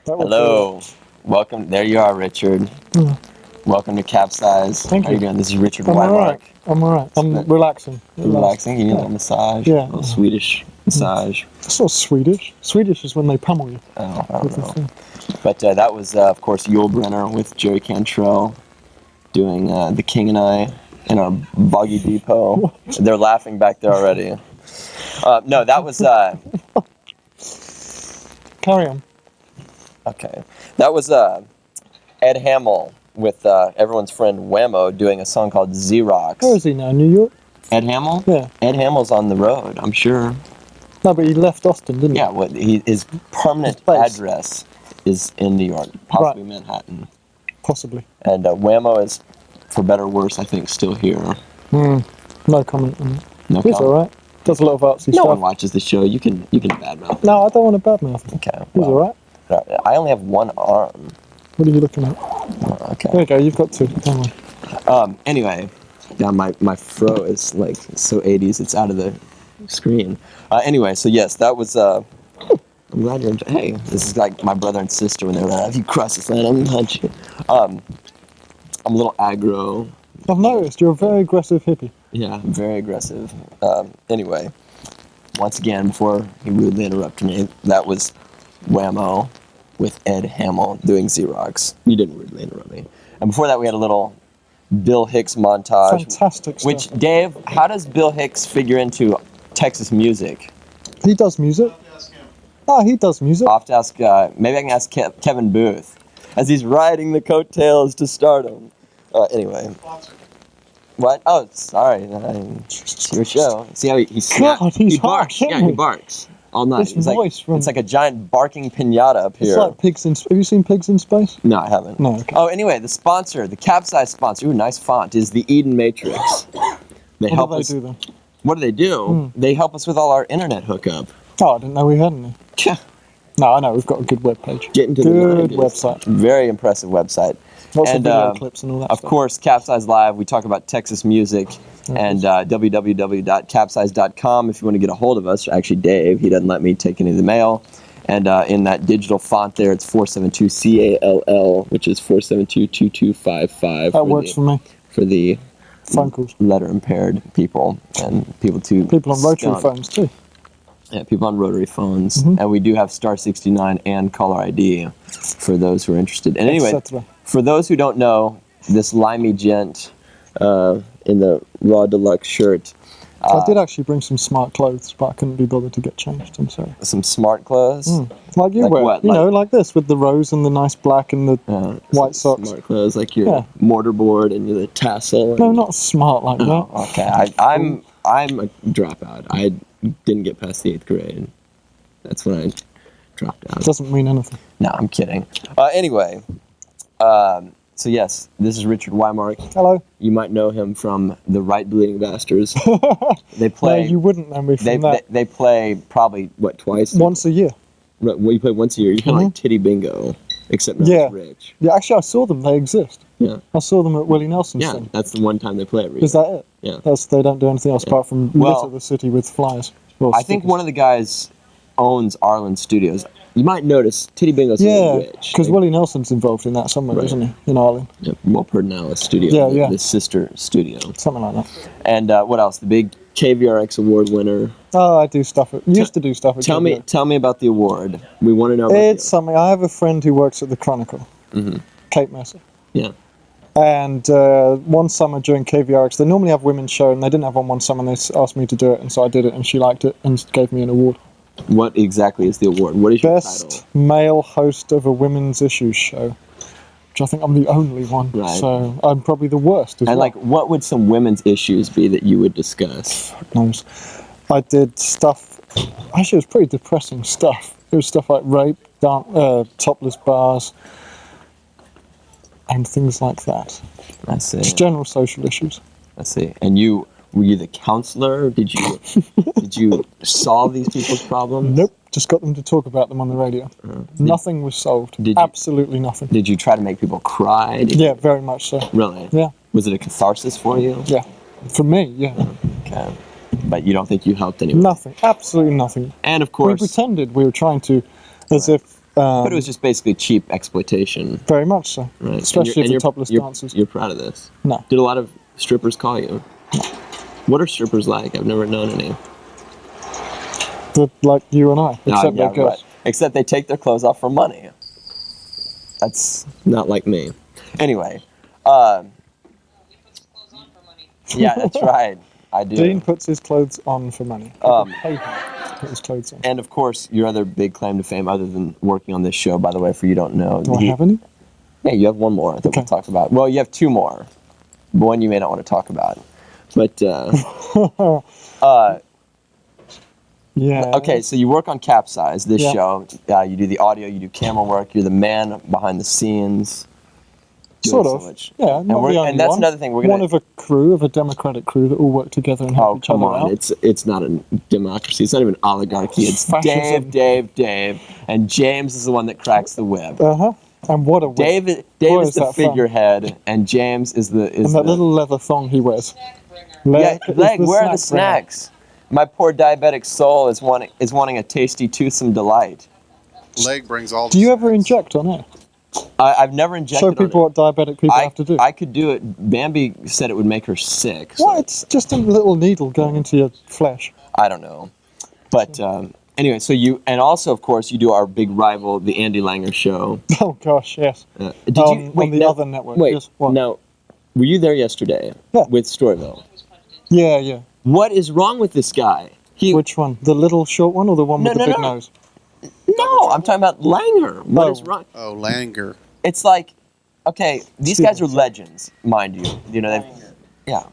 Hello. Welcome. There you are, Richard. Welcome to CapZeyeZ. Thank How you you. doing? This is Richard I'm Weimark. alright. I'm alright. I'm relaxing. Relaxing. You need a little massage. Yeah. A little Swedish massage. It's not Swedish. Swedish is when they pummel you. Oh, I with don't the know. thing. But that was, of course, Yul Brynner with Jerry Cantrell doing The King and I in our boggy depot. What? They're laughing back there already. No, that was... Carry on. Okay. That was Ed Hamill with everyone's friend Whammo doing a song called Xerox. Where is he now? New York? Ed Hamill? Yeah. Ed Hamill's on the road, I'm sure. No, but he left Austin, didn't he? Yeah, his permanent His base. address is in New York, possibly Manhattan. Possibly. And Whammo is, for better or worse, I think, still here. No comment on it. No He's comment. alright. Does a lot of artsy No stuff. one watches the show. You can badmouth. No, I don't want to badmouth him. Okay. He's alright. I only have one arm. What are you looking at? Oh, okay. There you go, you've got two. Don't worry. Anyway, yeah, my fro is like so 80s. It's out of the screen. Anyway, so yes, that was. I'm glad you're enjoying. Hey, this is like my brother and sister when they were like, "If you cross this line, I'm gonna punch you." I'm a little aggro. I've noticed you're a very aggressive hippie. Yeah, very aggressive. Anyway, once again, before he rudely interrupted me, that was Whammo with Ed Hamill doing Xerox. You didn't rudely interrupt me. And before that, we had a little Bill Hicks montage. Fantastic stuff. Which, Dave, how does Bill Hicks figure into Texas music? He does music. Oh, he does music. I'll have to ask, maybe I can ask Kevin Booth, as he's riding the coattails to stardom. Anyway. What? Oh, sorry. Your show. See how he God, he's he barks. harsh, Yeah, isn't he he? barks all night. This voice from- It's like a giant barking pinata up here. It's like pigs in. Have you seen Pigs in Space? No, I haven't. No. Okay. Oh, anyway, the sponsor, the CapZeyeZ sponsor, ooh, nice font, is the Eden Matrix. They What help do they us. do then? What do they do? They help us with all our internet hookup. Oh, I didn't know we had any. Yeah. No, I know we've got a good web page. Get into Good the 90s. website. Very impressive website. Lots And, of video clips and all that Of stuff. course, CapZeyeZ Live, we talk about Texas music, and www.capzeyez.com if you want to get a hold of us. Actually, Dave, he doesn't let me take any of the mail. And in that digital font there, it's 472-CALL, which is 472-2255. That works for me. For the Phone calls. letter impaired people and people People on rotary stoned. phones too. Yeah, people on rotary phones. Mm-hmm. And we do have star 69 and caller ID for those who are interested. And anyway, Etc. for those who don't know, this limey gent in the Raw Deluxe shirt, I did actually bring some smart clothes, but I couldn't be bothered to get changed. I'm sorry. some smart clothes. Like you Like wear, what? you know, like this with the rose and the nice black and the white some socks. Smart clothes, like your Yeah. mortarboard and the tassel. No, and- not smart like that. Okay, I'm a dropout. I didn't get past the 8th grade. That's when I dropped out. Doesn't mean anything. No, I'm kidding. Anyway, so yes, this is Richard Weimark. Hello. You might know him from the Right Bleeding Bastards. They No, play. you wouldn't know me from that. They play probably what, twice? Once a year. Well, you play once a year. You're kind of like Titty Bingo, except not Yeah. as rich. Yeah, actually, I saw them. They exist. Yeah. I saw them at Willie Nelson's Yeah, thing. that's the one time they play every year. Is that it? Yeah. They don't do anything else apart from Well, litter the city with flyers. Or I think stickers. one of the guys owns Arlen Studios. You might notice Titty Bingo's a little Yeah, rich. because Like, Willie Nelson's involved in that somewhere, Right. isn't he? In Ireland. yeah, Will Perdinales Studio. Yeah, the, yeah. the sister studio. Something like that. And what else? The big KVRX award winner. Oh, I do stuff. Used to do stuff. At Tell KVR. me about the award. We want to know about It's something. I have a friend who works at the Chronicle, Kate Mercer. Yeah. And one summer during KVRX, they normally have women's show, and they didn't have one summer, and they asked me to do it, and so I did it, and she liked it, and gave me an award. What exactly is the award? What is your Best title? male host of a women's issues show, which I think I'm the only one. Right. So I'm probably the worst as And well. like, what would some women's issues be that you would discuss? Knows. I did stuff. Actually, it was pretty depressing stuff. It was stuff like rape, topless bars, and things like that. I see. Just general social issues. I see. And were you the counselor? Did you solve these people's problems? Nope. Just got them to talk about them on the radio. Nothing was solved. Did you- Absolutely nothing. Did you try to make people cry? Yeah, very much so. Really? Yeah. Was it a catharsis for you? Yeah. For me, yeah. Okay. But you don't think you helped anyone? Nothing. Absolutely nothing. And of We course, pretended we were trying to, as if But it was just basically cheap exploitation. Very much so. Right. Especially if the topless dancers. You're proud of this. No. Did a lot of strippers call you? What are strippers like? I've never known any. They're like you and I, except they're girls. Right. Except they take their clothes off for money. That's not like me. Anyway. Yeah, that's right. I do. Dean puts his clothes on for money. Pay him to put his clothes on. And of course, your other big claim to fame, other than working on this show, by the way, for you don't know. Do I have any? Yeah, you have one more that we'll talk about. Well, you have two more. One you may not want to talk about. But, yeah. okay, so you work on CapZeyeZ, this Yeah. show. You do the audio, you do camera work. You're the man behind the scenes. Sort doing of. so much. Yeah, not the only and that's one. another thing. We're One gonna. of a crew, of a democratic crew that all work together and help each Come other on! out. It's not a democracy. It's not even oligarchy. It's Fascism. Dave, and James is the one that cracks the whip. And what a whip. Dave Boy, is is the that fun. figurehead, and James is the And that little leather thong he wears. leg. is Where are the snack bringer. snacks? My poor diabetic soul is wanting a tasty, toothsome delight. Leg brings all the Do you ever snacks. inject on air? I've never injected. Show people what diabetic people have to do. I could do it. Bambi said it would make her sick. So What? It's just a little needle going into your flesh. I don't know. But anyway, so you, and also, of course, you do our big rival, the Andy Langer show. Oh gosh, yes. Did On- you on the now- other network, Wait, yes, what? now, were you there yesterday Yeah. with Storyville? Yeah. What is wrong with this guy? Which one? The little short one or the one with the big no. nose? No, I'm talking about Langer. What is wrong? Oh, Langer. It's like, okay, these guys are Stevens. legends, mind you. You know, they've, yeah,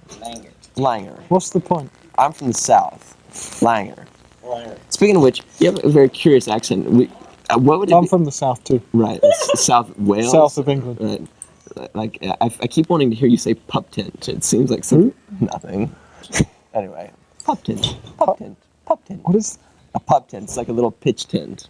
Langer. What's the point? I'm from the South. Langer. Speaking of which, you have a very curious accent. What would it I'm be? from the south too. Right, it's South Wales. South of England. Right. Like I keep wanting to hear you say pup tent. It seems like something. Nothing. Anyway, pup tent. What is? A pup tent. It's like a little pitch tent.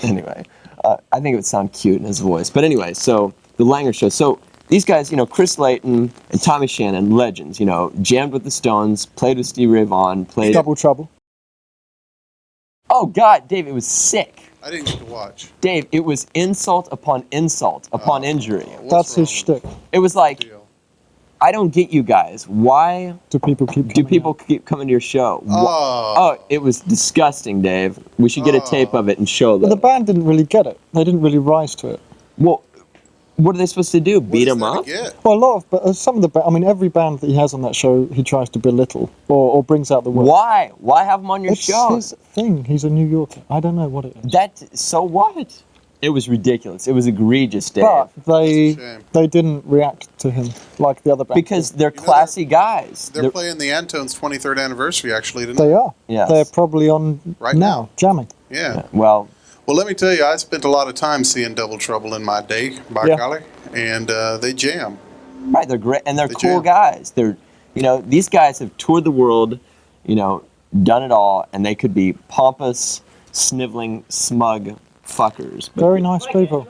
Anyway, I think it would sound cute in his voice. But anyway, so the Langer show. So these guys, you know, Chris Layton and Tommy Shannon, legends. You know, jammed with the Stones, played with Stevie Ray Vaughan, played. Double trouble. Oh God, Dave, it was sick. I didn't get to watch. Dave, it was insult upon injury. That's his shtick. It was like, Deal. I don't get you guys. Why Do people keep? do coming people out? keep coming to your show? Oh. It was disgusting, Dave. We should get a tape of it and show But them. the band didn't really get it. They didn't really rise to it. Well, what are they supposed to do? Beat him up? Well, a lot of, but some of the, I mean, every band that he has on that show, he tries to belittle or brings out the worst. Why? Why have him on your It's show? his thing. He's a New Yorker. I don't know what it is. So what? It was ridiculous. It was egregious, Dave. But It's a shame. they didn't react to him like the other bands. Because they're know, classy guys. They're playing the Antones' 23rd anniversary, actually, tonight. they are. Yes. They're probably on Right now, now. jamming. Yeah. Well, Well, let me tell you, I spent a lot of time seeing Double Trouble in my day, by Yeah. golly, and they jam. right, they're great, and they're They cool jam. guys. They're, you know, these guys have toured the world, you know, done it all, and they could be pompous, sniveling, smug fuckers. But Very nice people.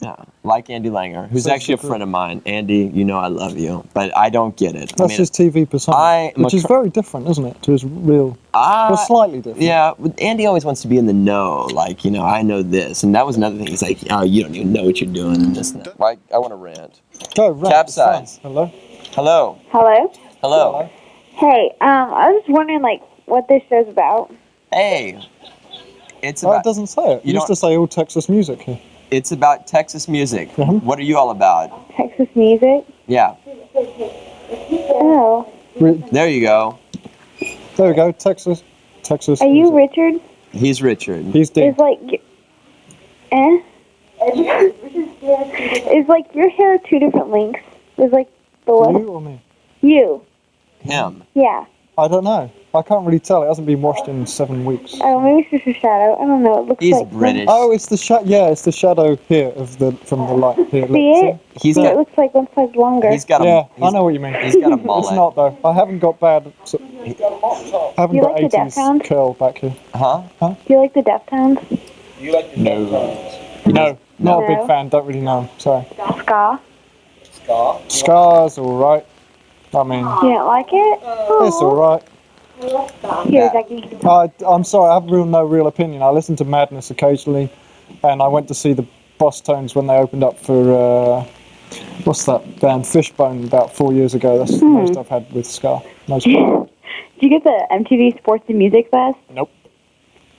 yeah, like Andy Langer, who's Such actually a a good- friend of mine. Andy, you know I love you, but I don't get it. That's his TV persona, I am which a is very different, isn't it, to his real? Well, slightly different. Yeah, but Andy always wants to be in the know, like, you know, I know this, and that was another thing. He's like, oh, you don't even know what you're doing, and this and that. Like, I want to rant. Go, rant, it's CapZeyeZ. fun. Hello. Hello. Hello? Hello. Hey, I was just wondering, like, what this show's about. Hey. It's Oh, about it doesn't say it. You It used don't- to say all Texas music here. it's about Texas music. Mhm. What are you all about? Texas music? Yeah. Oh. There you go. There we go, Texas. Are you music. Richard? He's Richard. He's Dean. Is, like, Is, like, your hair two different lengths? Is, like, the what? You or me? You. Him. Yeah. I don't know. I can't really tell. It hasn't been washed in 7 weeks. Oh, maybe it's just a shadow. I don't know. It looks He's like... British. Oh, it's the yeah, it's the shadow here from the light here. See it? He's It got looks like one size longer. he's got a Yeah, I he's, know what you mean. he's got a It's mullet. not though. I haven't got bad. I haven't You got like the 80s Deftones? curl back here. Huh? Do you like the Deftones? No, not a big No. fan. Don't really know. 'em, Sorry. Ska? Scar's all right. I mean, You don't like it? it's all right. Here, Jackie. I'm sorry. I have no real opinion. I listen to Madness occasionally. and I went to see the Boss Tones when they opened up for what's that band, Fishbone, about 4 years ago. That's the most I've had with ska. Most. Did you get the MTV Sports and Music Fest? Nope.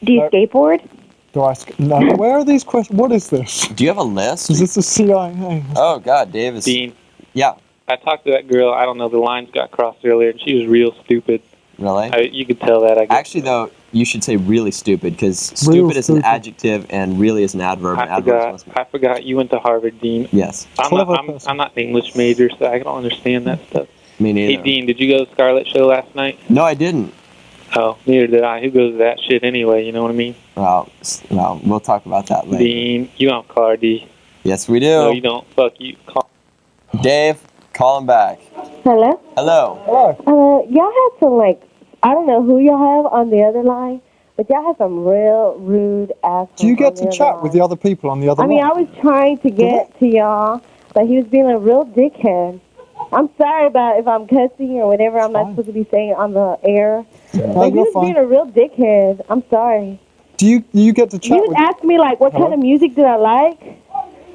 Do you skateboard? Do I? No. Where are these questions? What is this? Do you have a list? Is this the CIA? Oh God, Davis. Dean, Yeah. I talked to that girl. I don't know. The lines got crossed earlier, and she was real stupid. Really? You could tell that. I guess. Actually, though, you should say really stupid because Real stupid is an stupid. adjective and really is an adverb. And adverbs must I forgot. You went to Harvard, Dean. Yes. Clever person. I'm not an English major, so I don't understand that stuff. Me Hey, neither. Dean, did you go to the Scarlet Show last night? No, I didn't. Oh, neither did I. Who goes to that shit anyway? You know what I mean? Well, we'll talk about that later. Dean, you don't call her, D. Yes, we do. No, you don't. Fuck you. Call. Dave, call him back. Hello? Hello. Hello. Y'all had some, I don't know who y'all have on the other line, but y'all have some real rude assholes. Do you get on to the other chat line. with the other people on the other I mean, line? I was trying to get to y'all, but he was being a real dickhead. I'm sorry about if I'm cussing or whatever I'm not Fine. supposed to be saying on the air. No, But he you're was fine. being a real dickhead. I'm sorry. Do you get to He chat was with? asking me, what Hello? kind of music did I like?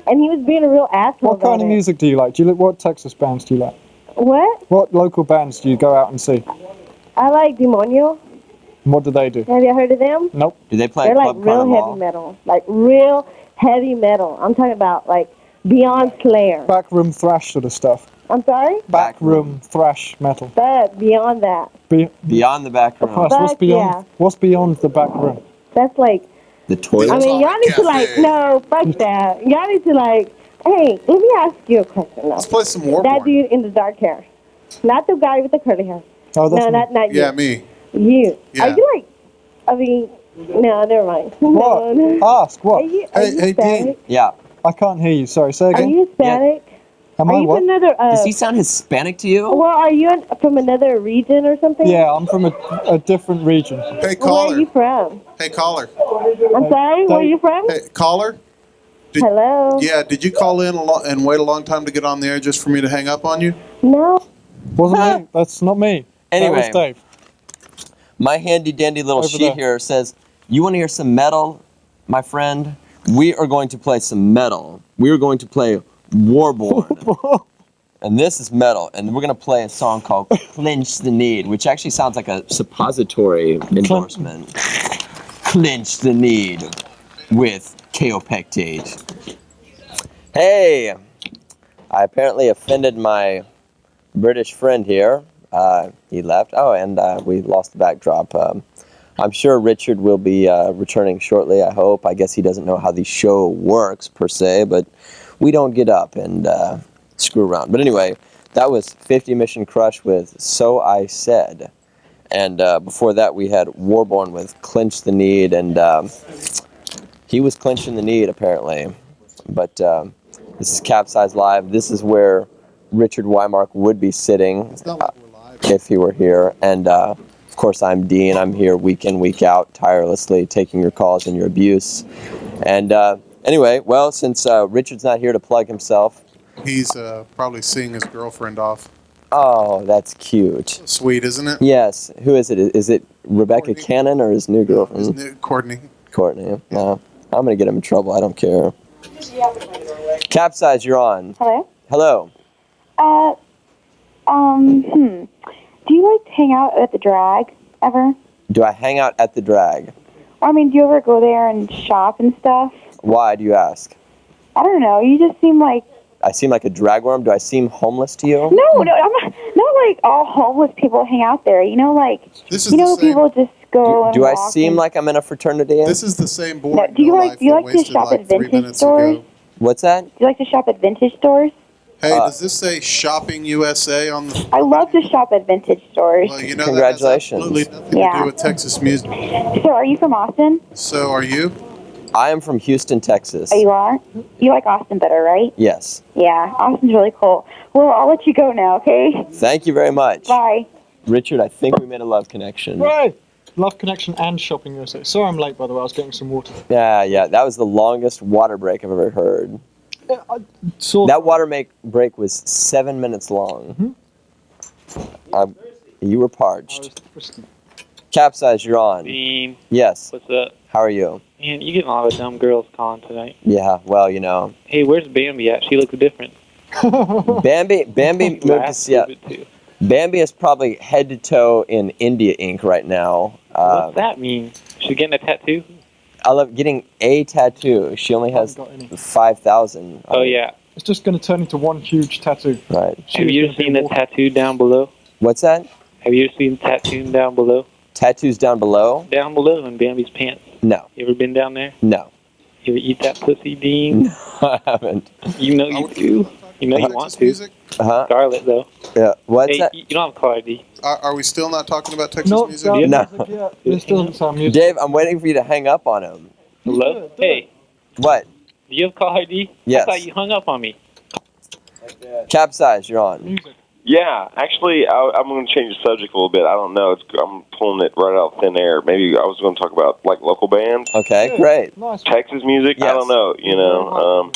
And he was being a real asshole What kind about of it. music do you like? What Texas bands do you like? What? What local bands do you go out and see? I like Demonio. And what do they do? Have you heard of them? Nope. Do they play They're like Club real Carnival? heavy metal. Like real heavy metal. I'm talking about beyond Slayer. Backroom thrash sort of stuff. I'm sorry? Backroom thrash metal. But beyond that. Beyond the back room. Christ, what's Fuck beyond? yeah. What's beyond the back room? That's The toilet. I mean, y'all need Cafe. to no, fuck that. Y'all need to hey, let me ask you a question Let's though. play some That Warborn. dude in the dark hair. Not the guy with the curly hair. Oh, that's No, me. not you. Yeah, me. You. Yeah. Are you I mean, no, never mind. What? No. Ask what? Are you Hey, Dean. Hispanic? Yeah. I can't hear you. Sorry, say Are again. you Hispanic? Am Are I you what? from another Does he sound Hispanic to you? well, are you from another region or something? Yeah, I'm from a different region. Hey, Where are caller. you from? Hey, caller. I'm sorry, where are you from? Hey, caller. Hello? Yeah, did you call in and wait a long time to get on the air just for me to hang up on you? No. Wasn't me. That's not me. Anyway. That was Dave. My handy dandy little Over sheet there. here says, you want to hear some metal, my friend? We are going to play some metal. We are going to play Warborn. And this is metal. And we're going to play a song called Clinch the Need, which actually sounds like a suppository endorsement. Clinch the Need with Kaopectate. Hey, I apparently offended my British friend here. He left. Oh, and we lost the backdrop. I'm sure Richard will be returning shortly, I hope. I guess he doesn't know how the show works, per se, but we don't get up and screw around. But anyway, that was 50 Mission Crush with So I Said. And before that, we had Warborn with Clinch the Need, and he was clinching the need, apparently. But this is CapZeyeZ Live. This is where Richard Weimark would be sitting if he were here. And of course, I'm Dean. I'm here week in, week out, tirelessly taking your calls and your abuse. And anyway, well, since Richard's not here to plug himself. He's probably seeing his girlfriend off. Oh, that's cute. Sweet, isn't it? Yes. Who is it? Is it Rebecca Courtney. Cannon or his new girlfriend? His new Courtney. Courtney. No. I'm going to get him in trouble. I don't care. CapZeyeZ, you're on. Hello? Hello. Do you hang out at the drag ever? Do I hang out at the drag? I mean, do you ever go there and shop and stuff? Why do you ask? I don't know. You just seem like I seem like a dragworm? Do I seem homeless to you? no. I'm not like all homeless people hang out there. This is you the know, same. people just go and Do I walk seem and, like I'm in a fraternity? This is the same boring do you no like- life do you that like to wasted shop at 3 vintage minutes stores? ago. What's that? Do you like to shop at vintage stores? Hey, does this say Shopping USA on the? I love to shop at vintage stores. Well, you know Congratulations. that has absolutely nothing to Yeah. do with Texas music. So, are you from Austin? So are you? I am from Houston, Texas. Oh, you are? You like Austin better, right? Yes. Yeah, Austin's really cool. Well, I'll let you go now, okay? Thank you very much. Bye. Richard, I think we made a love connection. Right. Love Connection and Shopping USA. Sorry I'm late, by the way. I was getting some water. Yeah. That was the longest water break I've ever heard. Yeah, I saw That water break was 7 minutes long. You were parched. CapZeyeZ, you're on. Dean, Yes. what's up? How are you? Man, you getting a lot of dumb girls calling tonight. Yeah, well, you know, Hey, where's Bambi at? She looks different. Bambi moved to Laugh Seattle. stupid, too. Bambi is probably head to toe in India ink right now. What's that mean? She's getting a tattoo? I love getting a tattoo. She only has Haven't got any. 5,000. Oh, yeah. It's just going to turn into one huge tattoo. Right. She Have is you gonna ever be seen a the wolf. tattoo down below? What's that? Have you ever seen the tattoo down below? Tattoos down below? Down below in Bambi's pants. No. You ever been down there? No. You ever eat that pussy, Dean? No, I haven't. You know Are you we do. still not You know you talking want Texas to. music? Uh-huh. Scarlet, though. Yeah. What's Hey, that? you don't have a call ID. Are we still not talking about Texas No, music? music No. yet. This doesn't sound music. Dave, I'm waiting for you to hang up on him. Hello? Do it. Hey, What? do you have call ID? Yes. I thought you hung up on me. CapZeyeZ, you're on. Music. Yeah, actually, I'm going to change the subject a little bit. I don't know. I'm pulling it right out of thin air. Maybe I was going to talk about like local bands, Okay, Yeah. great. Nice. Texas music. Yes. I don't know. You know,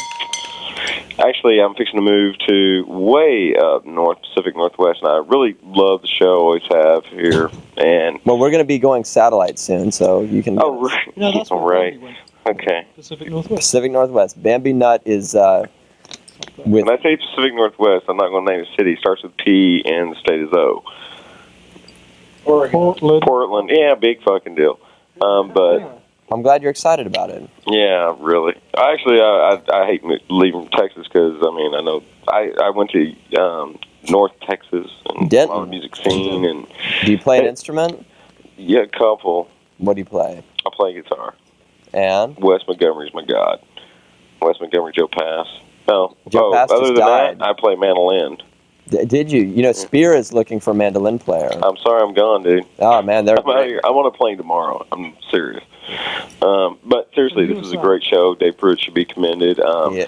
actually, I'm fixing to move to way up north, Pacific Northwest, and I really love the show. Always have here. And Well, we're going to be going satellite soon, so you can. oh, get us. right. Yeah, that's All where right. Bambi went. Okay. Pacific Northwest. Pacific Northwest. Bambi Nut is with. When I say Pacific Northwest, I'm not going to name a city. It starts with P and the state is O. Portland. Portland. Yeah, big fucking deal. But. I'm glad you're excited about it. Yeah, really. I hate leaving Texas because I mean I know I went to North Texas and a Denton. lot of music scene and Do you play an instrument? yeah, a couple. What do you play? I play guitar. And Wes Montgomery's my god. Wes Montgomery, Joe Pass. No, Joe Pass other just than died. that, I play mandolin. Did you? You know, Spear is looking for a mandolin player. I'm sorry, I'm gone, dude. Oh man, they're I'm out of here. I'm on a plane tomorrow. I'm serious. But seriously, this is a great show. Dave Pruitt should be commended.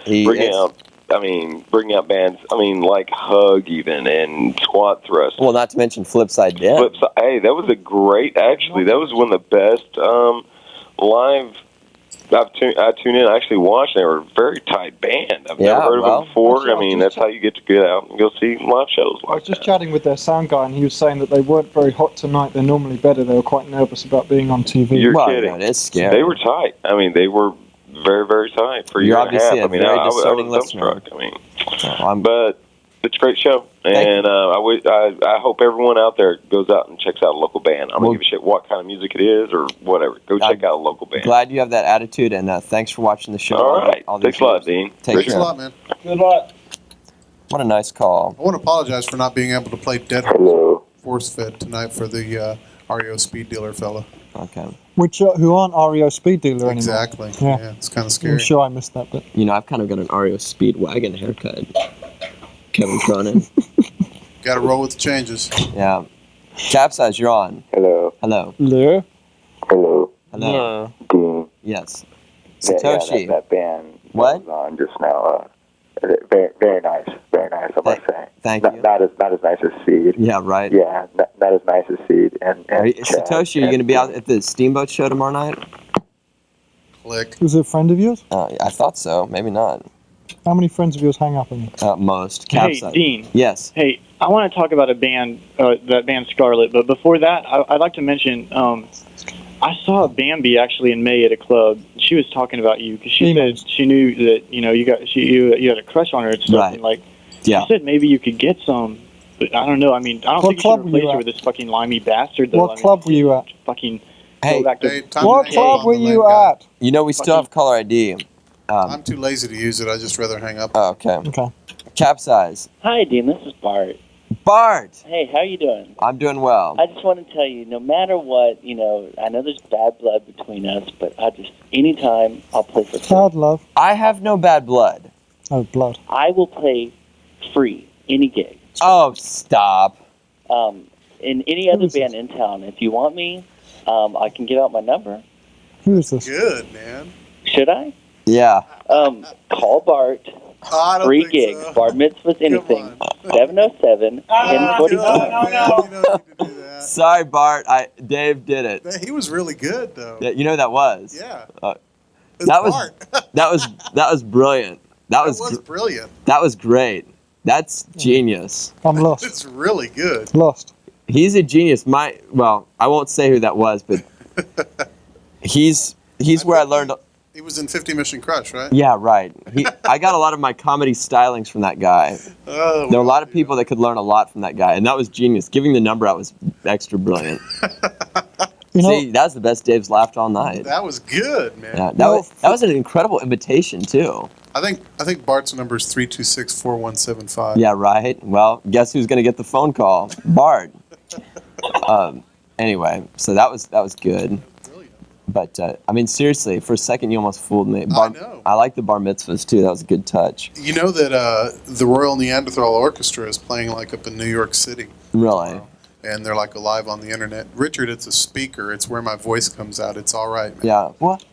He bringing is. out bands. I mean, like Hug even and Squat Thrust. Well, not to mention Flipside Den. Hey, that was a great. Actually, that was one of the best live. I tuned in. I actually watched. They were a very tight band. I've Yeah, never heard of well, them before. actually, I mean, I was that's how you get to get out and go see live shows I was like just that. chatting with their sound guy, and he was saying that they weren't very hot tonight. They're normally better. They were quite nervous about being on TV. You're well, kidding. You know, it's scary. They were tight. I mean, they were very, very tight for a You're year and a half. obviously a I mean, very I discerning was listener. dumbstruck. I mean, I'm- but it's a great show, Thank and I hope everyone out there goes out and checks out a local band. I don't Well- give a shit what kind of music it is or whatever. Go check out a local band. Glad you have that attitude, and thanks for watching the show. All right. all Thanks these a lot, years. Dean. Take Thanks care. a lot, man. Good luck. What a nice call. I want to apologize for not being able to play Dead Hello. Force Fed tonight for the REO Speed Dealer fella. Okay. Which who aren't REO Speed Dealer anymore. Exactly. Yeah. Yeah, it's kind of I'm scary. sure I missed that bit. You know, I've kind of got an REO Speedwagon haircut. Kevin Cronin. Got to roll with the changes. Yeah. CapZeyeZ, you're on. Hello. Hello. Lure? Hello. Hello. Dean. Yes. Yeah, Satoshi. that band What? was on just now. Very, very nice. Very nice, I must say. Thank not, you. Not as nice as Seed. Yeah, right. Yeah, not as nice as Seed. And Chad Satoshi, are you and going to be out at the Steamboat Show tomorrow night? Click. Was it a friend of yours? I thought so. Maybe not. How many friends of yours hang up on you? Most. Hey, CapZeyeZ. Dean. Yes. Hey, I want to talk about a band, that band Scarlet, but before that, I'd like to mention I saw Bambi actually in May at a club. She was talking about you because she said she knew that you had a crush on her and stuff, Right. and like Yeah. she said maybe you could get some. But I don't know. I mean, I don't What think you club should were you replace her at? with this fucking limey bastard. Though. What I mean, club were you at? Fucking Hey, go back to Hey, time to What hang up club on were the you lame guy. at? You know, we still have caller ID. I'm too lazy to use it. I just rather hang up. Oh, okay. Okay. CapZeyeZ. Hi, Dean. This is Bart. Bart! Hey, how you doing? I'm doing well. I just want to tell you, no matter what, I know there's bad blood between us, but anytime I'll play for free. Bad love. I have no bad blood. Oh, blood. I will play free, any gig. Oh, stop. In any other band in town, if you want me, I can give out my number. Who is this? Good, man. Should I? Yeah. Call Bart. I don't Free think gig. so. Bar mitzvahs, anything. 707 1042. No. Sorry, Bart. Dave did it. He was really good, though. Yeah, you know who that was? Yeah. It's That was Bart. that was brilliant. That was brilliant. That was great. That's genius. I'm lost. It's really good. Lost. He's a genius. I won't say who that was, but he's He's where I learned. He was in 50 Mission Crush, right? Yeah, right. I got a lot of my comedy stylings from that guy. Oh, There were a lot of people that could learn a lot from that guy, and that was genius. Giving the number out was extra brilliant. See, that was the best Dave's laughed all night. That was good, man. Yeah, that was an incredible invitation too. I think Bart's number is 326-4175. Yeah, right. Well, guess who's gonna get the phone call? Bart. Anyway, so that was good. But I mean, seriously, for a second you almost fooled me. I know. I like the bar mitzvahs too. That was a good touch. You know that the Royal Neanderthal Orchestra is playing like up in New York City. Really? And they're like live on the internet. Richard, it's a speaker. It's where my voice comes out. It's all right, man. Yeah. What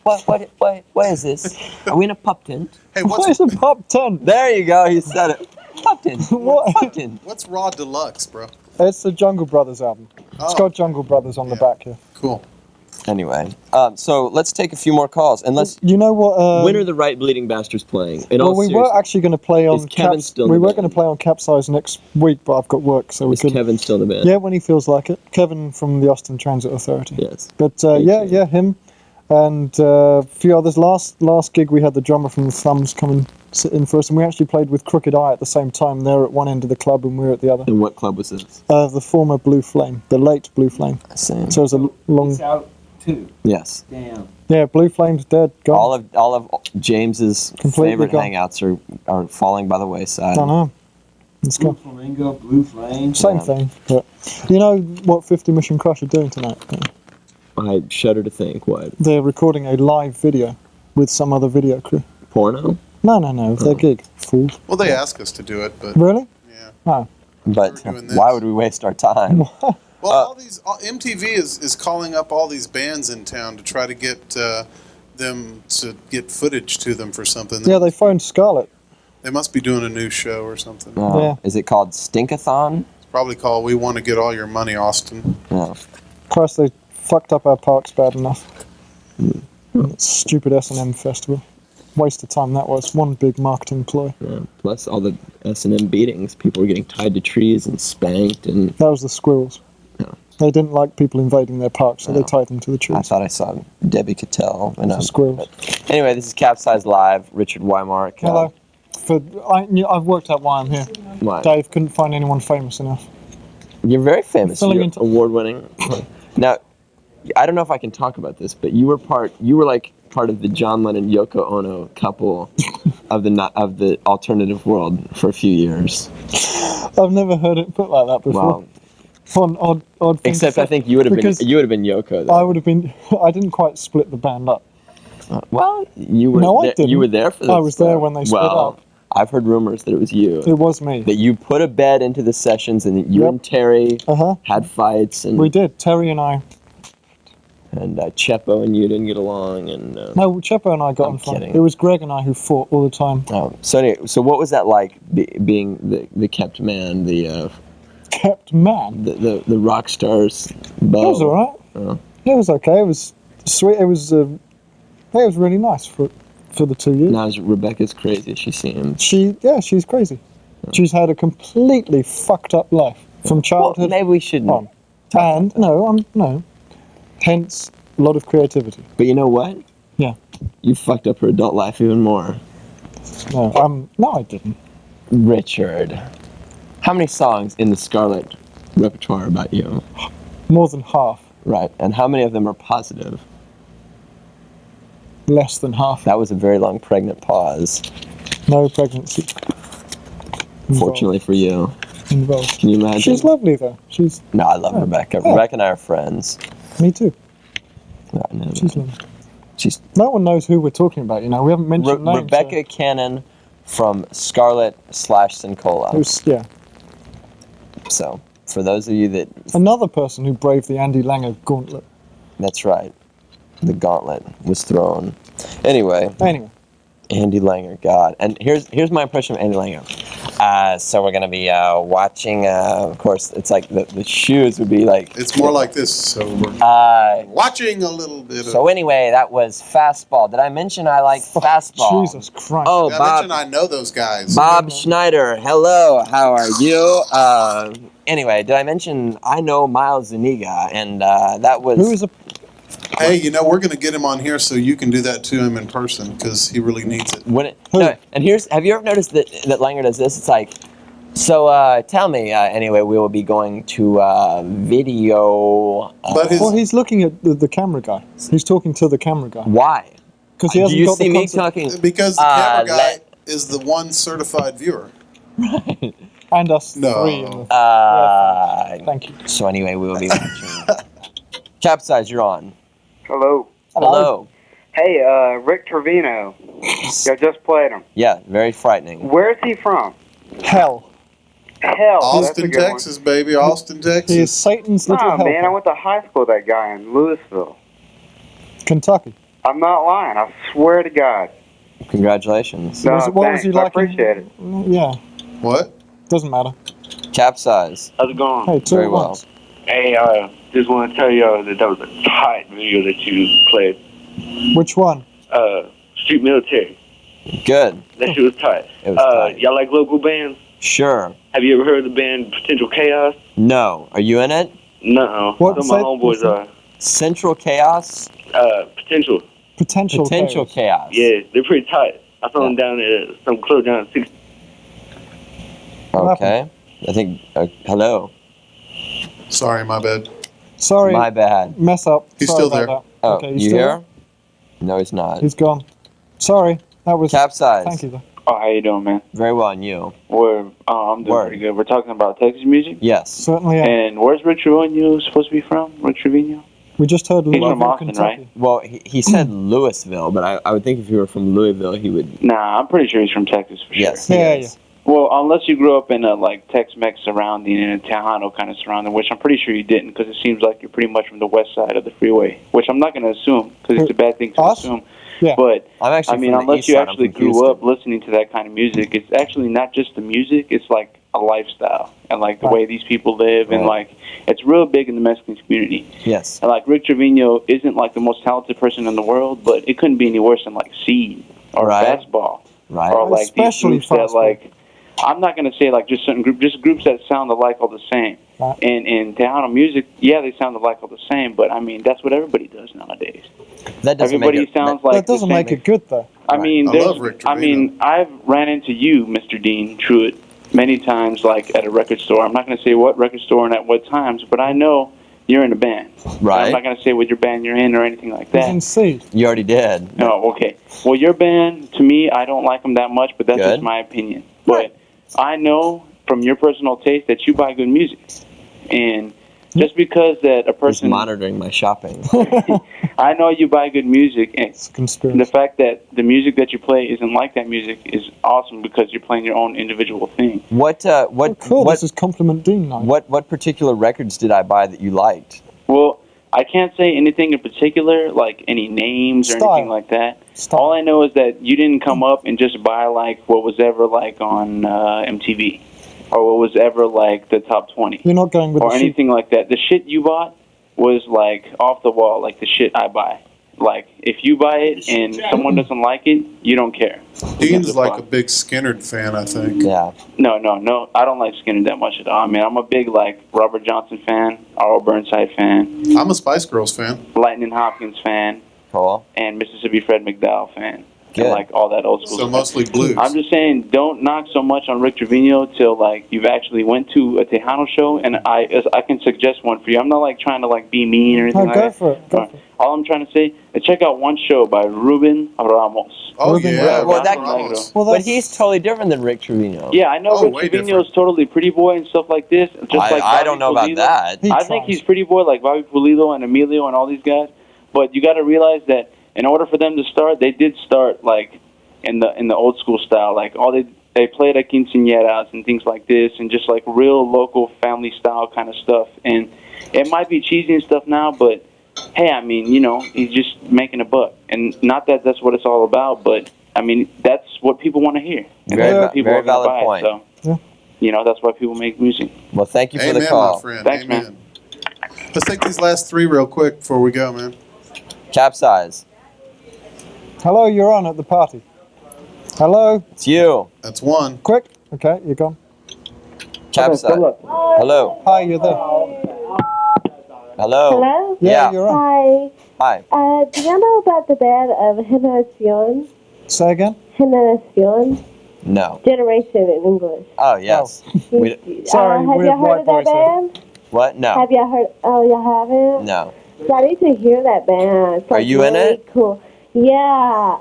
is this? Are we in a pub tent? Hey, What is a pub tent? There you go. He said it. Pub tent. What? Pub tent. What's Raw Deluxe, bro? It's the Jungle Brothers album. It's Oh. got Jungle Brothers on the back here. Cool. Anyway, so let's take a few more calls. Unless You know what? when are the Right Bleeding Bastards playing? In Well, all we were seriousness, actually going to play on Is Kevin still in we the were band? going to play on CapZeyeZ next week, but I've got work, so we is couldn't. Kevin still in the band? Yeah, when he feels like it. Kevin from the Austin Transit Authority. Yes. But yeah, him and a few others. Last gig we had the drummer from the Thumbs come and sit in for us, and we actually played with Crooked Eye at the same time. They're at one end of the club and we're at the other. And what club was this? The former Blue Flame, the late Blue Flame. Same. So it was a long. It's out too. Yes. Damn. Yeah, Blue Flame's dead. Gone. All of James's Completely favorite gone. hangouts are falling by the wayside. I know. Let's Blue go. Flamingo, Blue Flame. Same thing. But you know what 50 Mission Crush are doing tonight? I shudder to think. What? They're recording a live video with some other video crew. Porno? No. Their gig. Fool. Well, they asked us to do it, but Really? yeah. Oh. But We're doing this. why would we waste our time? Well, MTV is calling up all these bands in town to try to get them to get footage to them for something. Yeah, they phoned Scarlett. They must be doing a new show or something. Yeah. Is it called Stinkathon? It's probably called "We Want to Get All Your Money, Austin." No. Christ, they fucked up our parks bad enough. That stupid S&M festival. Waste of time that was. One big marketing ploy. Yeah. Plus all the S&M beatings. People were getting tied to trees and spanked. And That was the squirrels. Yeah. They didn't like people invading their park, so they tied them to the I trees. thought I saw Debbie Cattell. Squirrels. Anyway, this is CapZeyeZ Live. Richard Weimark. Hello. I've worked out why I'm here. What? Dave couldn't find anyone famous enough. You're very famous. Filling You're into- award-winning. Now, I don't know if I can talk about this, but you were like part of the John Lennon Yoko Ono couple of the alternative world for a few years. I've never heard it put like that before. Well, Odd thing except to say. I think you would have been Because Yoko. Though. I would have been. I didn't quite split the band up. Well, you were. No, I there, didn't. You were there for this. I was there when they split up. I've heard rumors that it was you. It was me. That you put a bed into the sessions, and that you and Terry had fights, and We did. Terry and I. and Chepo and you didn't get along, and No, Chepo and I got I'm on fine. kidding. It was Greg and I who fought all the time. Oh, so anyway, so what was that like being the kept man, the Kept man. the rock stars? Beau? It was all right. Oh. It was okay. It was sweet. It was really nice for the 2 years. Now Rebecca's crazy. She seems. She's crazy. She's had a completely fucked up life from childhood. Well, maybe we should. on. And no. Hence a lot of creativity. But you know what? Yeah. You fucked up her adult life even more. No, I didn't. Richard, how many songs in the Scarlet repertoire about you? More than half. Right, and how many of them are positive? Less than half. That was a very long pregnant pause. No pregnancy. Fortunately for you. Involved. Can you imagine? She's lovely though. No, I love Rebecca. Yeah. Rebecca and I are friends. Me too. No. She's lovely. She's No one knows who we're talking about. We haven't mentioned names. Rebecca Cannon from Scarlet/Sincola. Yeah. So, for those of you that... Another person who braved the Andy Langer gauntlet. That's right. The gauntlet was thrown. Anyway. Andy Langer, God. And here's my impression of Andy Langer. So we're going to be watching, of course, it's like the shoes would be like... It's more like this, so we're watching a little bit of... So anyway, that was fastball. Did I mention I like fastball? Jesus Christ. Oh, I Bob. mentioned I know those guys. Bob Schneider, hello, how are you? Anyway, did I mention I know Miles Zuniga, and that was... Who is a... Hey, you know, we're going to get him on here so you can do that to him in person because he really needs it. No, and have you ever noticed that Langer does this? It's like, so tell me, anyway, we will be going to video. Well, he's looking at the camera guy. He's talking to the camera guy. Why? Because he hasn't Do you got see the me concept. talking? Because the camera guy is the one certified viewer. Right. And us No. three. In the, thank you. So anyway, we will be watching. CapZeyeZ, you're on. Hello. Hello. Hey, Rick Trevino. You just played him. Yeah, very frightening. Where's he from? Hell. Hell. that's a Austin, good one. Texas, baby. Austin, Texas. He is Satan's little Oh, helper. man, I went to high school with that guy in Louisville. Kentucky. I'm not lying. I swear to God. Congratulations. No, what was thanks. he I like? appreciate it. Yeah. What? Doesn't matter. CapZeyeZ. How's it going? Hey, two Very at well. once. Hey, just want to tell y'all that was a tight video that you played. Which one? Street Military. Good. That shit was tight. It was tight. Y'all like local bands? Sure. Have you ever heard of the band Potential Chaos? No. Are you in it? No. What? Some of my homeboys are. Central Chaos? Potential. Potential Chaos. Yeah, they're pretty tight. I saw them down at some club down at 6. Okay. I think, hello. Sorry, my bad. Sorry. My bad. Mess up. He's Sorry still about there. that. Oh, Okay, he's you still here? there? No, he's not. He's gone. Sorry. That was. CapZeyeZ. Thank you, though. Oh, how you doing, man? Very well, and you? I'm doing pretty good. We're talking about Texas music? Yes. Certainly am. And where's Rick Trevino supposed to be from? Rick Trevino? We just heard He's Louisville, from Austin, Kentucky. right? Well, he said Louisville, but I would think if he were from Louisville, he would... Nah, I'm pretty sure he's from Texas for sure. Yes, he is. Well, unless you grew up in a like Tex-Mex surrounding and a Tejano kind of surrounding, which I'm pretty sure you didn't, because it seems like you're pretty much from the west side of the freeway, which I'm not going to assume because it's a bad thing to assume. Yeah. But I'm actually I mean, from the unless east you side, I'm actually from grew Houston. up listening to that kind of music, it's actually not just the music; it's like a lifestyle and like the way these people live, and like it's real big in the Mexican community. Yes. And like Rick Trevino isn't like the most talented person in the world, but it couldn't be any worse than like Seed or Fastball, Right. or like Especially these groups that Fastball. like. I'm not going to say like just certain groups, just groups that sound alike all the same. And in Tejano music, yeah, they sound alike all the same, but I mean that's what everybody does nowadays. That doesn't Everybody make it, sounds like That doesn't the same. make it good, though. I mean, I there's, love Rick I mean, I've ran into you, Mr. Dean Truitt, many times, like at a record store. I'm not going to say what record store and at what times, but I know you're in a band. Right. I'm not going to say what your band you're in or anything like He's that. in Seed. You already did. No, okay. Well, your band, to me, I don't like them that much, but that's Good. just my opinion. But I know from your personal taste that you buy good music, and just because that a He's person monitoring my shopping. I know you buy good music, and It's a conspiracy. the fact that the music that you play isn't like that music is awesome because you're playing your own individual thing. What Cool. This is Compliment Dean night. what particular records did I buy that you liked? Well, I can't say anything in particular, like any names or Style. anything like that. All I know is that you didn't come up and just buy like what was ever like on MTV or what was ever like the top 20 You're not going with or the anything like that. The shit you bought was like off the wall, like the shit I buy. Like if you buy it and someone doesn't like it, you don't care. Dean's like a big Skinnerd fan, I think. Yeah. No. I don't like Skinner that much at all. I mean, I'm a big like Robert Johnson fan, Arlo Burnside fan, I'm a Spice Girls fan. Lightning Hopkins fan, Cool. and Mississippi Fred McDowell fan. Good. And like all that old school So stuff. mostly blues. I'm just saying, don't knock so much on Rick Trevino till like you've actually went to a Tejano show, and I can suggest one for you. I'm not like trying to like be mean or anything No, like go that. for it. Go for it. All I'm trying to say is check out one show by Ruben Ramos. Oh, Ruben yeah. Ramos. Well, that- Ramos. Well, But that's, he's totally different than Rick Trevino. Yeah, I know Oh, way Rick Trevino is different. totally pretty boy and stuff like this. Just like I Bobby don't know about Pulido. that. He I tries. think he's pretty boy like Bobby Pulido and Emilio and all these guys. But you got to realize that in order for them to start, they did start like in the old school style. Like all they played at quinceañeras and things like this, and just like real local family style kind of stuff. And it might be cheesy and stuff now, but hey, I mean, you know, he's just making a buck, and not that that's what it's all about, but I mean, that's what people want to hear. And Very that's va- what people very are gonna valid buy. point. So, Yeah. you know, that's why people make music. Well, thank you for Amen, the call. my friend. Thanks, Amen. man. Let's take these last three real quick before we go, man. CapZeyeZ. hello, you're on at the party. Hello. It's you. That's one. Quick. Okay, you're gone. CapZeyeZ. Hello. Hi, you're there. Hello. Hello? Yeah, Yeah. you're on. Hi. Hi. Do y'all know about the band of Generación? Say again? Generación? No. Generation in English. Oh, yes. We, Sorry, have we're y'all heard white of that boys here. band? what? No. Have y'all heard? Oh, y'all haven't? No. So I need to hear that band. It's Are like you in really it? Cool. Yeah.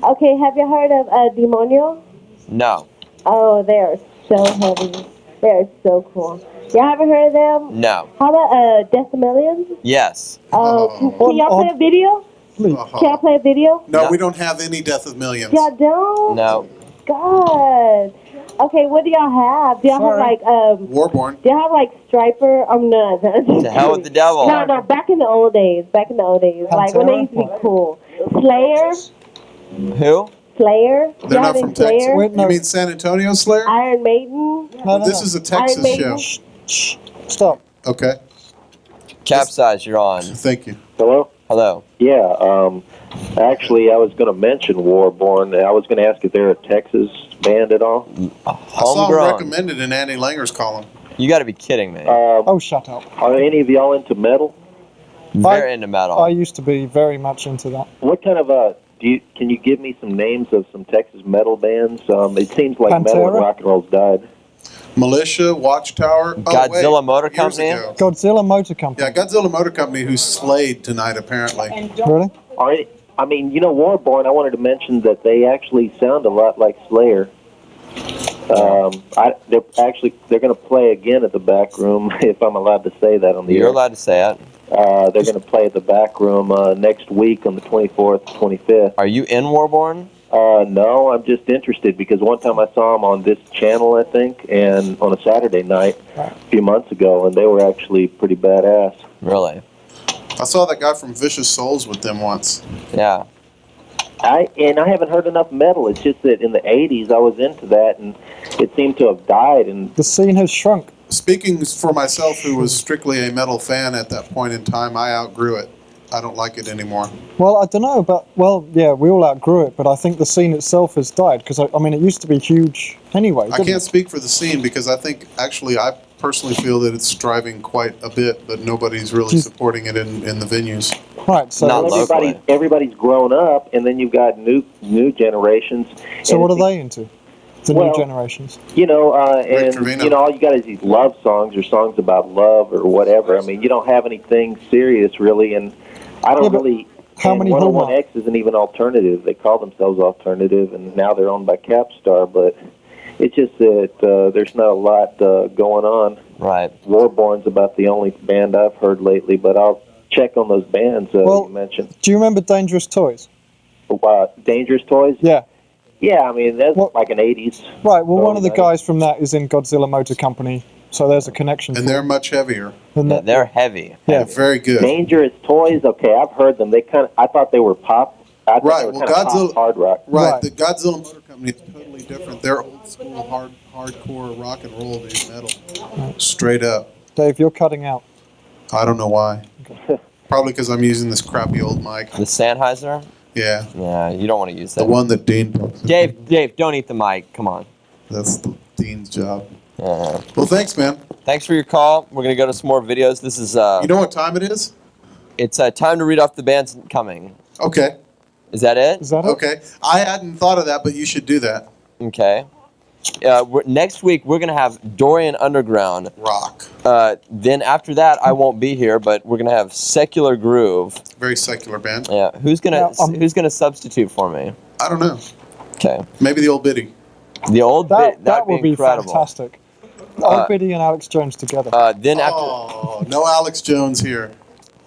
Okay. Have you heard of Demonio? No. Oh, they are so heavy. They are so cool. Y'all haven't heard of them? No. How about Decimillions? Yes. Oh, can y'all play a video? Can I play a video? No, we don't have any Death of Millions. Y'all don't? No. God. Okay, what do y'all have? Do y'all have like Warborn. Do y'all have like Striper? I'm not. To hell with the devil. No, back in the old days. Like when they used to be cool. Slayer? Who? Slayer? They're Y'all not have from any Slayer? Texas. You mean San Antonio Slayer? Iron Maiden? This is a Texas Iron show. Maiden? Stop. Okay. CapZeyeZ, you're on. Thank you. Hello? Hello. Yeah, actually, I was going to mention Warborn. I was going to ask if they're a Texas band at all. I saw them Homegrown. recommended in Andy Langer's column. You got to be kidding me. Oh, shut up. Are any of y'all into metal? Very into metal. I used to be very much into that. What kind of, can you give me some names of some Texas metal bands? It seems like metal Pantera? and rock and roll's died. Militia, Watchtower. Godzilla Motor years Company? ago. Godzilla Motor Company. Yeah, Godzilla Motor Company, who slayed tonight, apparently. Really? I mean, Warborn, I wanted to mention that they actually sound a lot like Slayer. They're going to play again at the back room, if I'm allowed to say that on the You're air. allowed to say it. They're going to play at the back room next week on the 24th, 25th. Are you in Warborn? No, I'm just interested because one time I saw them on this channel, I think, and on a Saturday night a few months ago, and they were actually pretty badass. Really? I saw that guy from Vicious Souls with them once. Yeah. I haven't heard enough metal. It's just that in the 80s I was into that, and it seemed to have died. And the scene has shrunk. Speaking for myself, who was strictly a metal fan at that point in time, I outgrew it. I don't like it anymore. Well, I don't know, but, yeah, we all outgrew it, but I think the scene itself has died, because, I mean, it used to be huge anyway. I can't speak for the scene because I think, actually, I personally feel that it's striving quite a bit, but nobody's really supporting it in the venues. Right, so everybody's grown up, and then you've got new generations. So what are they into? The new generations. And all you got is these love songs or songs about love or whatever. I mean, you don't have anything serious really, and I don't really. How many 101X isn't even alternative. They call themselves alternative, and now they're owned by Capstar. But it's just that there's not a lot going on. Right. Warborn's about the only band I've heard lately, but I'll check on those bands you mentioned. Do you remember Dangerous Toys? Dangerous Toys? Yeah. Yeah, I mean, that's like an 80s. Right, well, one of the guys from that is in Godzilla Motor Company, so there's a connection. And they're much heavier. Yeah, they're heavy. Yeah. Very good. Dangerous Toys, okay, I've heard them. I thought they were pop. I thought they were kind of pop hard rock. Right, the Godzilla Motor Company is totally different. They're old school, hardcore rock and roll, dude, metal. Straight up. Dave, you're cutting out. I don't know why. Probably because I'm using this crappy old mic. The Sennheiser? Yeah. Yeah, you don't want to use that. The one that Dean... Dave, don't eat the mic. Come on. That's Dean's job. Well, thanks, man. Thanks for your call. We're going to go to some more videos. This is... you know what time it is? It's time to read off the bands coming. Okay. Is that it? Okay. I hadn't thought of that, but you should do that. Okay. Next week, we're going to have Dorian Underground. Rock. Then after that, I won't be here, but we're going to have Secular Groove. Very secular band. Yeah. Who's gonna substitute for me? I don't know. Okay. Maybe the old Biddy. The old Biddy. That would be incredible. fantastic. Old Biddy and Alex Jones together. Then after... Oh, no Alex Jones here.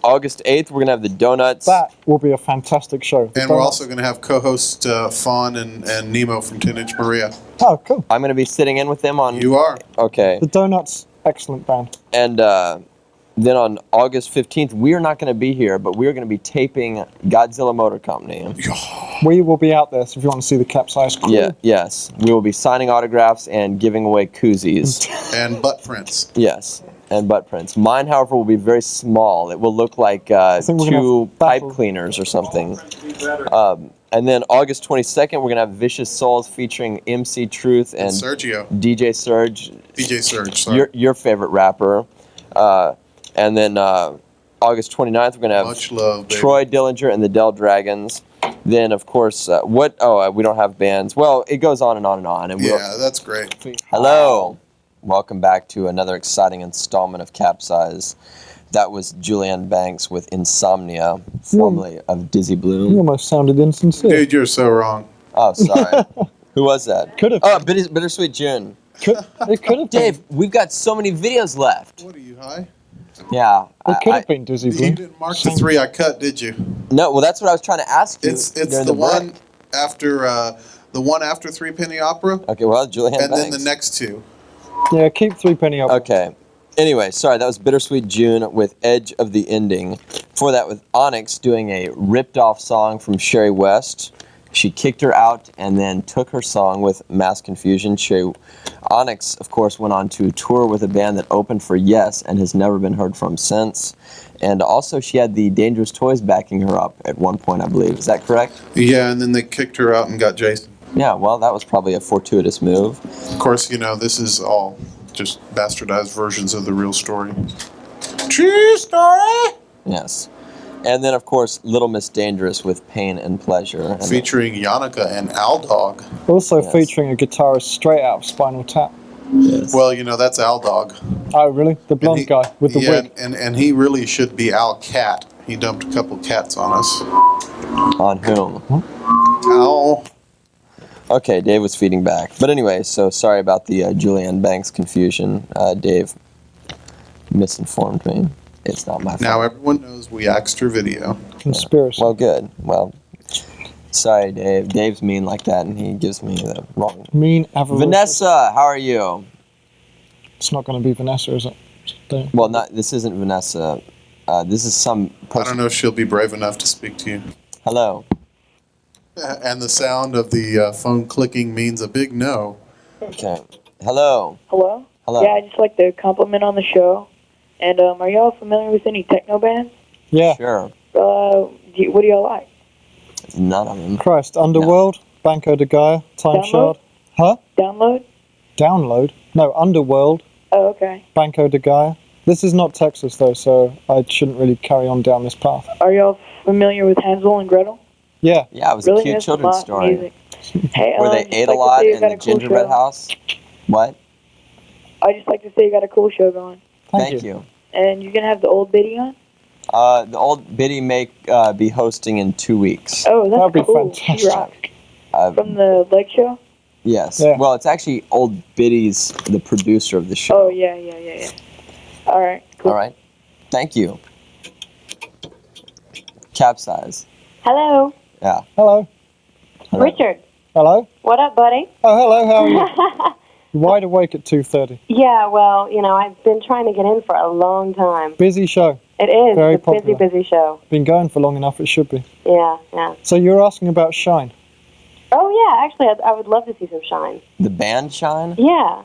August 8th, we're going to have the Donuts. That will be a fantastic show. And we're also going to have co-host Fawn and Nemo from Teenage Maria. Oh, cool. I'm going to be sitting in with them on... You are. Okay. The Donuts, excellent band. And then on August 15th, we're not going to be here, but we're going to be taping Godzilla Motor Company. We will be out there, so if you want to see the CapZeyeZ crew. Yeah, yes. We will be signing autographs and giving away koozies. And butt prints. Yes, and butt prints. Mine, however, will be very small. It will look like two pipe cleaners or something. And then August 22nd, we're going to have Vicious Souls featuring MC Truth and Sergio. DJ Surge. DJ Surge, sorry. Your favorite rapper. And then August 29th, we're going to have Much love, baby. Troy Dillinger and the Dell Dragons. Then, of course, we don't have bands. Well, it goes on and on and on. And Yeah, that's great. Hello. Welcome back to another exciting installment of CapZeyeZ. That was Julianne Banks with Insomnia, formerly of Dizzy Bloom. You almost sounded insincere. Dude, you're so wrong. Oh, sorry. Who was that? Could have. Oh, Bittersweet June. It could have Dave, we've got so many videos left. What are you, high? Yeah. It could have been Dizzy You Bloom. didn't mark the 3 I cut, did you? No, well, that's what I was trying to ask you. It's during the break. one after Three Penny Opera, Okay, well, Julianne and then Banks. the next 2. Yeah, keep 3 penny up. Okay. Anyway, sorry, that was Bittersweet June with Edge of the Ending. Before that, with Onyx doing a ripped-off song from Sherry West. She kicked her out and then took her song with Mass Confusion. Onyx, of course, went on to tour with a band that opened for Yes and has never been heard from since. And also, she had the Dangerous Toys backing her up at one point, I believe. Is that correct? Yeah, and then they kicked her out and got Jason. Yeah, well, that was probably a fortuitous move. Of course, this is all just bastardized versions of the real story. True story! Yes. And then, of course, Little Miss Dangerous with Pain and Pleasure. And Featuring Yannicka and Al Dog. Also featuring a guitarist straight out of Spinal Tap. Yes. Well, that's Al Dog. Oh, really? The blonde guy with the wig. And he really should be Al Cat. He dumped a couple cats on us. On whom? Al. Okay, Dave was feeding back. But anyway, so sorry about the Julianne Banks confusion. Dave misinformed me. It's not my fault. Now everyone knows we axed her video. Conspiracy. Well, good. Well, sorry, Dave. Dave's mean like that, and he gives me the wrong. Mean avaricious. Vanessa, how are you? It's not going to be Vanessa, is it? Dave. Well, this isn't Vanessa. This is some person. I don't know if she'll be brave enough to speak to you. Hello. And the sound of the phone clicking means a big no. Okay. Hello. Hello? Hello. Yeah, I just like to compliment on the show. And are y'all familiar with any techno bands? Yeah. Sure. What do y'all like? None of them. Christ, Underworld, Banco de Gaia, Time Download? Shard. Huh? Download? Download? No, Underworld, Oh, okay. Banco de Gaia. This is not Texas, though, so I shouldn't really carry on down this path. Are y'all familiar with Hansel and Gretel? Yeah. Yeah, it was Really a cute miss children's my story. music. Hey, Where they just ate a like to lot say you in got the a cool gingerbread show. house. What? I just like to say you got a cool show going. Thank you. And you're going to have the old biddy on? The old Biddy may be hosting in 2 weeks. Oh, that's That'd be cool. She fantastic. rocks. From the Lake Show? Yes. Yeah. Well, it's actually old Biddy's the producer of the show. Oh, yeah. All right, cool. All right. Thank you. CapZeyeZ. Hello, Yeah. Hello. Hello. Richard. Hello. What up, buddy? Oh, hello. How are you? Wide awake at 2:30. Yeah, well, I've been trying to get in for a long time. Busy show. It is. Very It's a busy, popular. busy show. Been going for long enough. It should be. Yeah. So you're asking about Shine. Oh, yeah, actually, I would love to see some Shine. The band Shine? Yeah.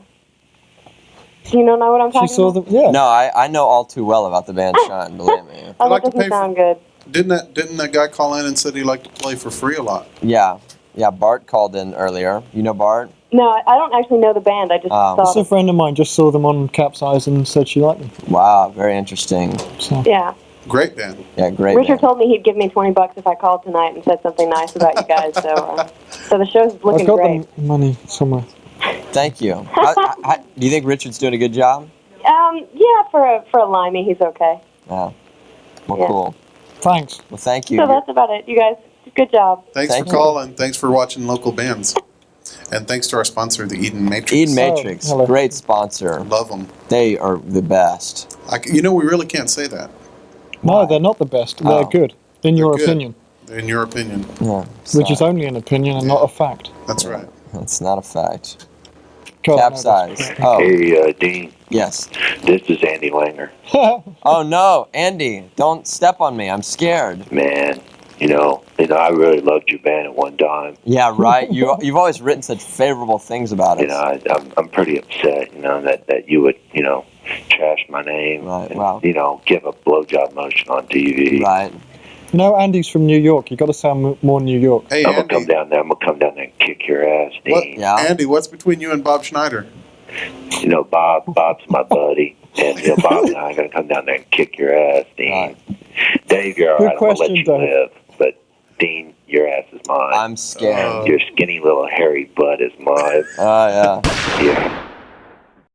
Do you know what I'm talking She saw about? them. Yeah. No, I know all too well about the band Shine, believe me. Oh, like that to doesn't pay for- sound good. Didn't that guy call in and said he liked to play for free a lot? Yeah. Yeah, Bart called in earlier. You know Bart? No, I don't actually know the band. I just saw Just a them. friend of mine just saw them on CapZeyeZ and said she liked them. Wow, very interesting. So. Yeah. Great band. Yeah, great Richard band. told me he'd give me $20 if I called tonight and said something nice about you guys. So the show's looking I've got great. the money somewhere. Thank you. Do you think Richard's doing a good job? Yeah, for a limey, he's okay. Yeah. Well, Yeah. cool. Thanks. Well, thank you. So that's about it. You guys, good job. Thanks Thank for you. calling. Thanks for watching local bands. And thanks to our sponsor, the Eden Matrix. Eden Matrix, hello. great sponsor. Love them. They are the best. We really can't say that. No, they're not the best. They're Oh. good, in your They're good. opinion. In your opinion. Yeah. Which is only an opinion and not a fact. That's right. That's not a fact. God, no, CapZeyeZ. Oh, Hey, Dean, yes. this is Andy Langer. Oh no, Andy, don't step on me. I'm scared. Man, I really loved your band at one time. Yeah, right. You've always written such favorable things about us. I'm pretty upset, that you would, trash my name Right, and, wow. give a blowjob motion on TV. Right. No, Andy's from New York. You got to sound more New York. Hey, I'm gonna Andy. come down there. I'm gonna come down there and kick your ass, Dean. Andy, what's between you and Bob Schneider? Bob's my buddy. And Bob and I are going to come down there and kick your ass, Dean. Dave, you're all Good right. I'm going to let question, you Dave. live. But, Dean, your ass is mine. I'm scared. Your skinny little hairy butt is mine. Oh, yeah. Yeah.